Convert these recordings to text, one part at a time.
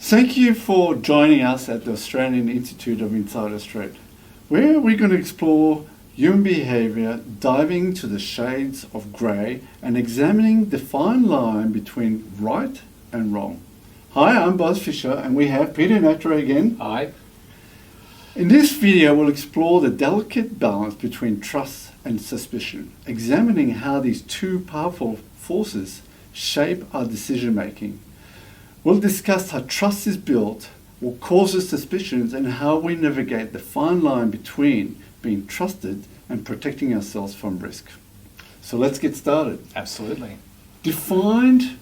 Thank you for joining us at the Australian Institute of Insider Trade, where we're going to explore human behaviour, diving into the shades of grey and examining the fine line between right and wrong. Hi, I'm Buzz Fisher and we have Peter Natra again. Hi. In this video, we'll explore the delicate balance between trust and suspicion, examining how these two powerful forces shape our decision making. We'll discuss how trust is built, what causes suspicions, and how we navigate the fine line between being trusted and protecting ourselves from risk. So let's get started. Absolutely. Defined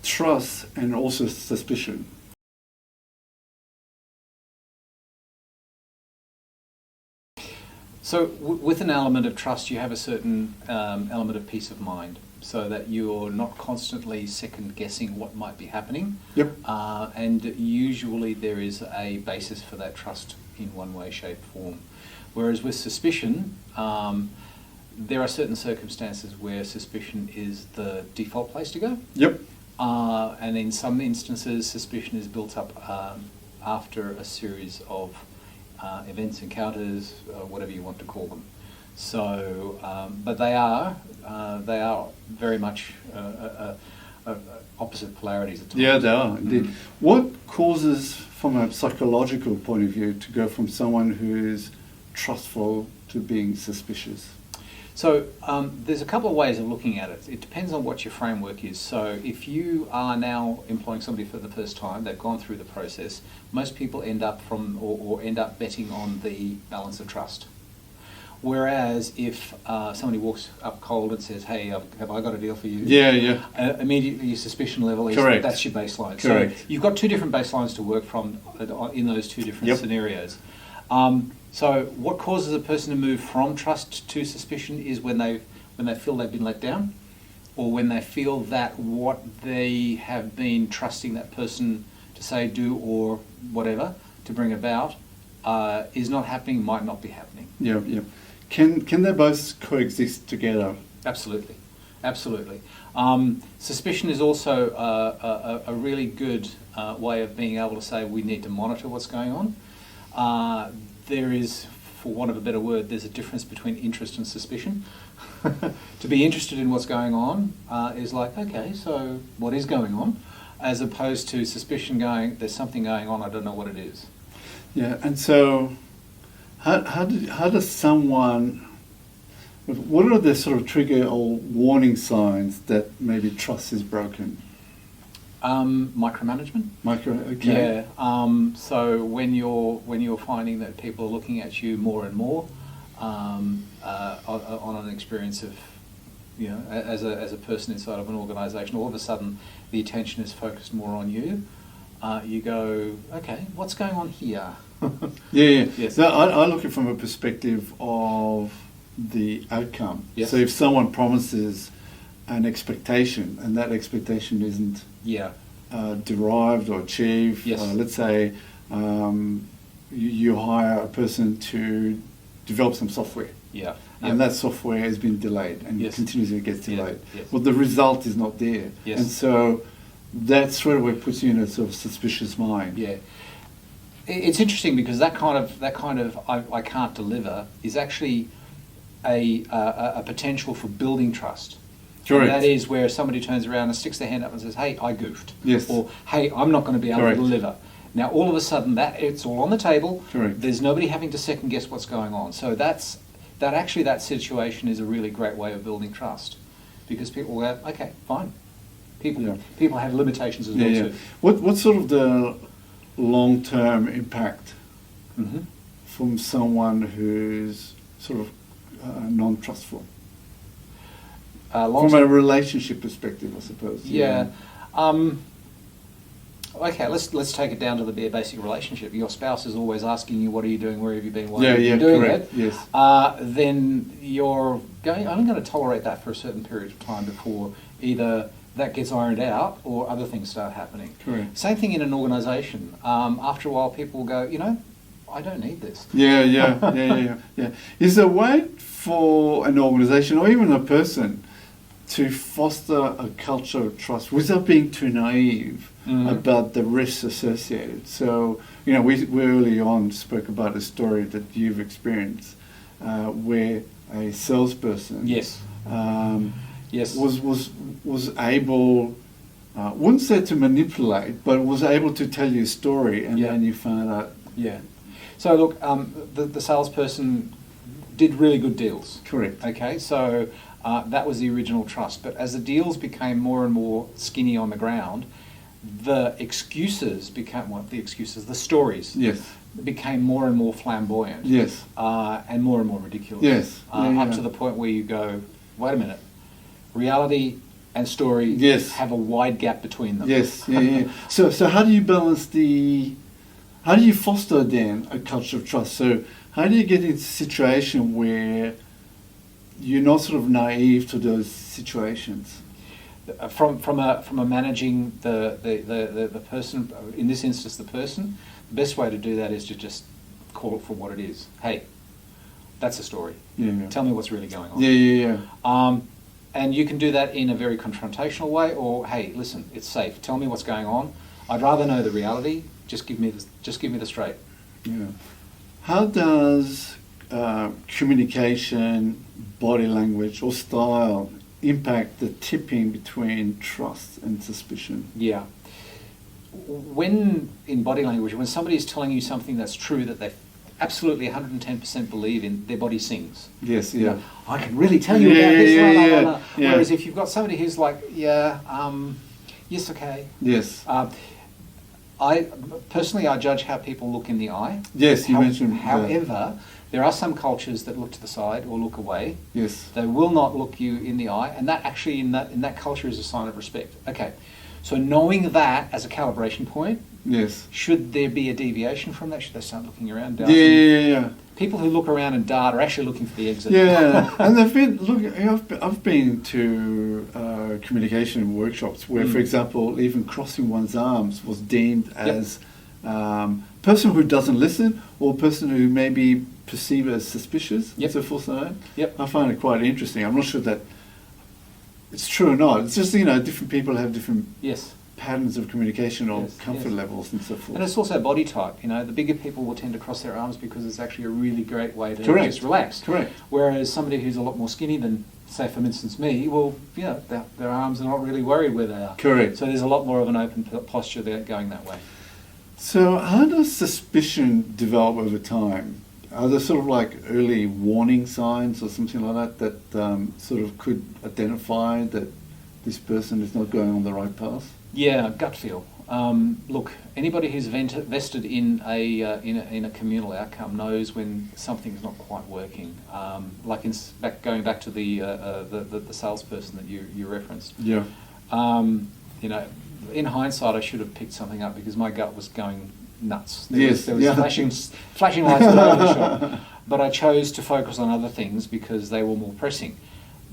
trust and also suspicion. So with an element of trust, you have a certain element of peace of mind, so that you're not constantly second guessing what might be happening. Yep. And usually there is a basis for that trust in one way, shape, form. Whereas with suspicion, there are certain circumstances where suspicion is the default place to go. Yep. And in some instances, suspicion is built up after a series of events, encounters, whatever you want to call them. So, but they are very much opposite polarities at times. Yeah, they are indeed. What causes, from a psychological point of view, to go from someone who's trustful to being suspicious? So there's a couple of ways of looking at it. It depends on what your framework is. So if you are now employing somebody for the first time, they've gone through the process, most people end up or end up betting on the balance of trust. Whereas if somebody walks up cold and says, "Hey, have I got a deal for you?" Yeah. Immediately your suspicion level is Correct. That's your baseline. Correct. So you've got two different baselines to work from in those two different Yep. scenarios. So what causes a person to move from trust to suspicion is when they feel they've been let down, or when they feel that what they have been trusting that person to say, do, or whatever to bring about is not happening, might not be happening. Yeah. Can they both coexist together? Absolutely. Suspicion is also a really good way of being able to say we need to monitor what's going on. There is, for want of a better word, there's a difference between interest and suspicion. To be interested in what's going on is like, okay, so what is going on? As opposed to suspicion going, there's something going on, I don't know what it is. Yeah, and so how does someone, what are the sort of trigger or warning signs that maybe trust is broken? Micromanagement. Okay. Yeah. So when you're finding that people are looking at you more and more on an experience of, as a person inside of an organisation, all of a sudden the attention is focused more on you. You go, okay, what's going on here? Yeah. Yes. So I look at it from a perspective of the outcome. Yes. So if someone promises an expectation and that expectation isn't derived or achieved, yes. Let's say you hire a person to develop some software. Yeah. And that software has been delayed and Yes. continuously gets delayed. Yes. Well, the result is not there. Yes. And so that straight away puts you in a sort of suspicious mind. Yeah. It's interesting because that kind of I can't deliver is actually a potential for building trust. Correct. And that is where somebody turns around and sticks their hand up and says, "Hey, I goofed." Yes. Or, "Hey, I'm not going to be able Correct. to deliver." Now, all of a sudden, it's all on the table. Correct. There's nobody having to second guess what's going on. So that situation is a really great way of building trust, because people go, "Okay, fine." People have limitations as well too. What's sort of the long-term impact from someone who's sort of non-trustful? From a relationship perspective, I suppose. Yeah. Okay, let's take it down to the bare basic relationship. Your spouse is always asking you, "What are you doing? Where have you been? Why are you doing correct. it?" Yes. Then you're going, "I'm going to tolerate that for a certain period of time before either that gets ironed out or other things start happening." Correct. Same thing in an organisation. After a while, people will go, "I don't need this." Yeah. Is there a way for an organisation or even a person to foster a culture of trust without being too naive about the risks associated. So, we early on spoke about a story that you've experienced where a salesperson Yes. Yes. was able, wouldn't say to manipulate, but was able to tell you a story, and then you found out. Yeah. So look, the salesperson did really good deals. Correct. Okay, so that was the original trust. But as the deals became more and more skinny on the ground, the excuses became the stories. Yes. Became more and more flamboyant. Yes. And more ridiculous. Yes. Up to the point where you go, wait a minute, reality and story have a wide gap between them. Yes. Yeah. So how do you balance how do you foster then a culture of trust? So how do you get into a situation where you're not sort of naive to those situations? From a managing the person, in this instance the person, the best way to do that is to just call it for what it is. Hey, that's a story. Yeah. Tell me what's really going on. Yeah. And you can do that in a very confrontational way, or hey, listen, it's safe. Tell me what's going on. I'd rather know the reality. Just give me the straight. Yeah. How does communication, body language, or style impact the tipping between trust and suspicion? Yeah. When in body language, when somebody is telling you something that's true, that they absolutely 110% believe in, their body sings. Yes, yeah. I can really tell you about this. Yeah. Whereas if you've got somebody who's like, yes, okay. Yes. I judge how people look in the eye. Yes, you mentioned. However, there are some cultures that look to the side or look away. Yes. They will not look you in the eye, and that actually in that culture is a sign of respect. Okay, so knowing that as a calibration point. Yes. Should there be a deviation from that? Should they start looking around? Yeah. People who look around and dart are actually looking for the exit. Yeah, and I've been to communication workshops where, for example, even crossing one's arms was deemed as person who doesn't listen or person who may be perceived as suspicious and so forth. I find it quite interesting. I'm not sure that it's true or not. It's just, different people have different patterns of communication or comfort levels and so forth. And it's also body type. The bigger people will tend to cross their arms because it's actually a really great way to just relax. Correct. Whereas somebody who's a lot more skinny than, say, for instance, me, well, their arms are not really worried where they are. Correct. So there's a lot more of an open posture there going that way. So how does suspicion develop over time? Are there sort of like early warning signs or something like that sort of could identify that this person is not going on the right path? Yeah, gut feel. Look, anybody who's vested in a communal outcome knows when something's not quite working. Going back to the salesperson that you referenced. Yeah. In hindsight, I should have picked something up because my gut was going nuts. There was flashing lights all over the shop. But I chose to focus on other things because they were more pressing.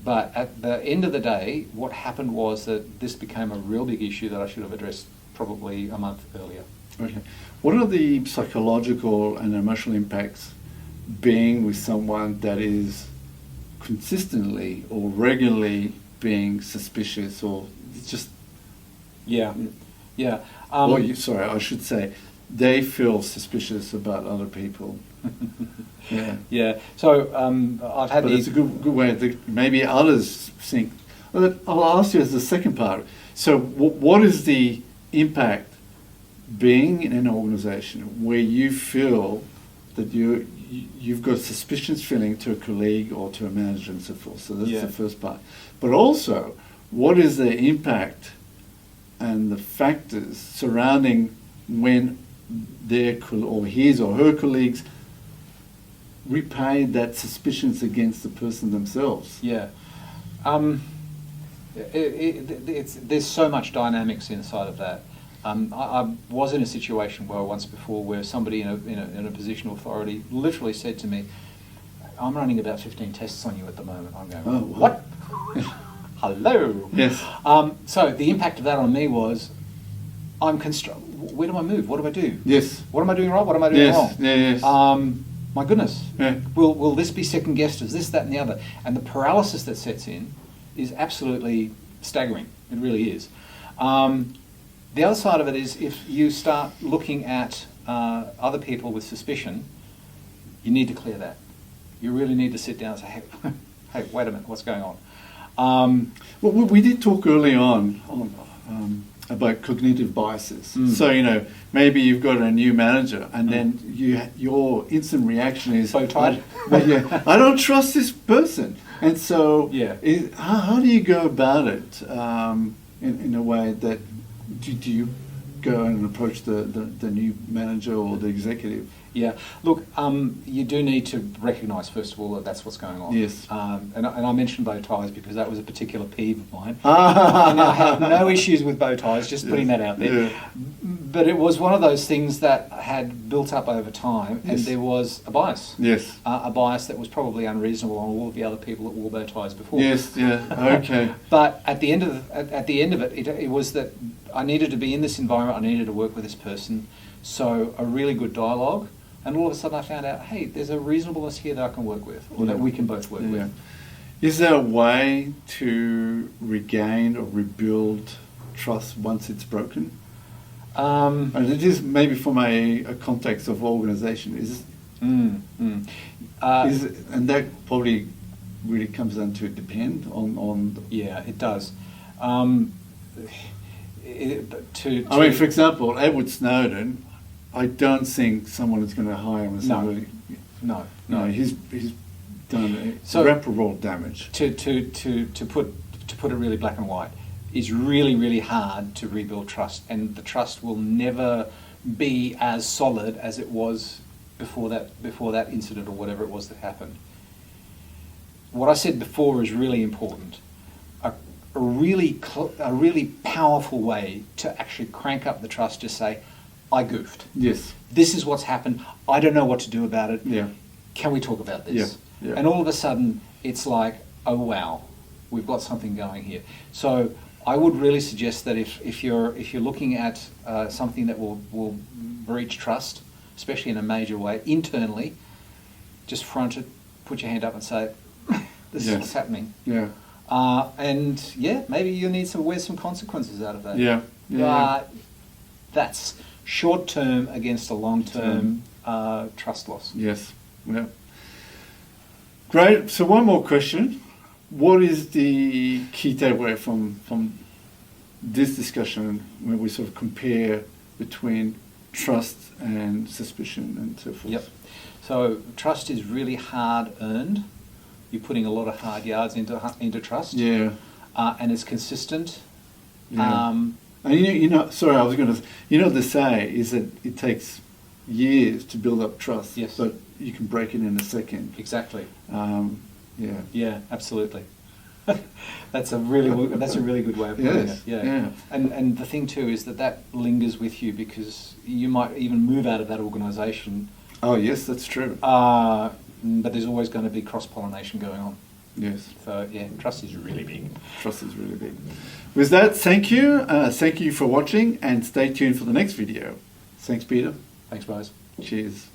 But at the end of the day, what happened was that this became a real big issue that I should have addressed probably a month earlier. Okay. What are the psychological and emotional impacts being with someone that is consistently or regularly being suspicious or just... Yeah. I should say, they feel suspicious about other people. Yeah. So I've had. But it's a good way that maybe others think. Well, I'll ask you as the second part. So, what is the impact being in an organisation where you feel that you've got a suspicious feeling to a colleague or to a manager and so forth? So that's the first part. But also, what is the impact and the factors surrounding when his or her colleagues repay that suspicions against the person themselves? Yeah. There's so much dynamics inside of that. I was in a situation once before where somebody in a position of authority literally said to me, "I'm running about 15 tests on you at the moment." I'm going, "Oh, what?" Hello. Yes. So the impact of that on me was, where do I move? What do I do? Yes. What am I doing right? What am I doing wrong? Yes. My goodness. Yeah. Will this be second guessed? Is this, that, and the other? And the paralysis that sets in is absolutely staggering. It really is. The other side of it is if you start looking at other people with suspicion, you need to clear that. You really need to sit down and say, hey, hey, wait a minute, what's going on? Well, we did talk early on about cognitive biases. So, you know, maybe you've got a new manager and then your instant reaction is, So tight. I don't trust this person. And so Yeah. How do you go about it in a way that, do you go and approach the new manager or the executive? Yeah, look, you do need to recognise, first of all, that that's what's going on. Yes. And I mentioned bow ties because that was a particular peeve of mine. And I have no issues with bow ties, just putting that out there. Yeah. But it was one of those things that had built up over time, and Yes. there was a bias. Yes. A bias that was probably unreasonable on all of the other people that wore bow ties before. Yes, yeah, okay. But at the end of it was that I needed to be in this environment, I needed to work with this person, so a really good dialogue, and all of a sudden I found out, hey, there's a reasonableness here that I can work with, or that we can both work with. Is there a way to regain or rebuild trust once it's broken? And it is maybe from a context of organisation. And that probably really comes down to depend on Yeah, it does. I mean, for example, Edward Snowden, I don't think someone is going to hire him as somebody. No. He's done So- irreparable damage. To put it really black and white, it's really, really hard to rebuild trust, and the trust will never be as solid as it was before that incident or whatever it was that happened. What I said before is really important. A really powerful way to actually crank up the trust, just say, I goofed. Yes. This is what's happened. I don't know what to do about it. Yeah. Can we talk about this? Yeah. And all of a sudden, it's like, oh wow, we've got something going here. So I would really suggest that if you're looking at something that will breach trust, especially in a major way, internally, just front it, put your hand up and say, this is what's happening. Yeah. And yeah, maybe you need to wear some consequences out of that. Yeah. But that's short term against a long term trust loss. Yes. Yeah. Great. So one more question. What is the key takeaway from this discussion when we sort of compare between trust and suspicion and so forth? Yep. So trust is really hard earned. You're putting a lot of hard yards into trust. Yeah. And it's consistent. Yeah. And sorry, I was going to. They say is that it takes years to build up trust. Yes. But you can break it in a second. Exactly. Yeah. Yeah, absolutely. That's a really good way of putting it. Yeah. And the thing too is that lingers with you because you might even move out of that organisation. Oh yes, that's true. But there's always going to be cross-pollination going on. Yes. So yeah, trust is really big. Trust is really big. With that, thank you. Thank you for watching and stay tuned for the next video. Thanks, Peter. Thanks, guys. Cheers.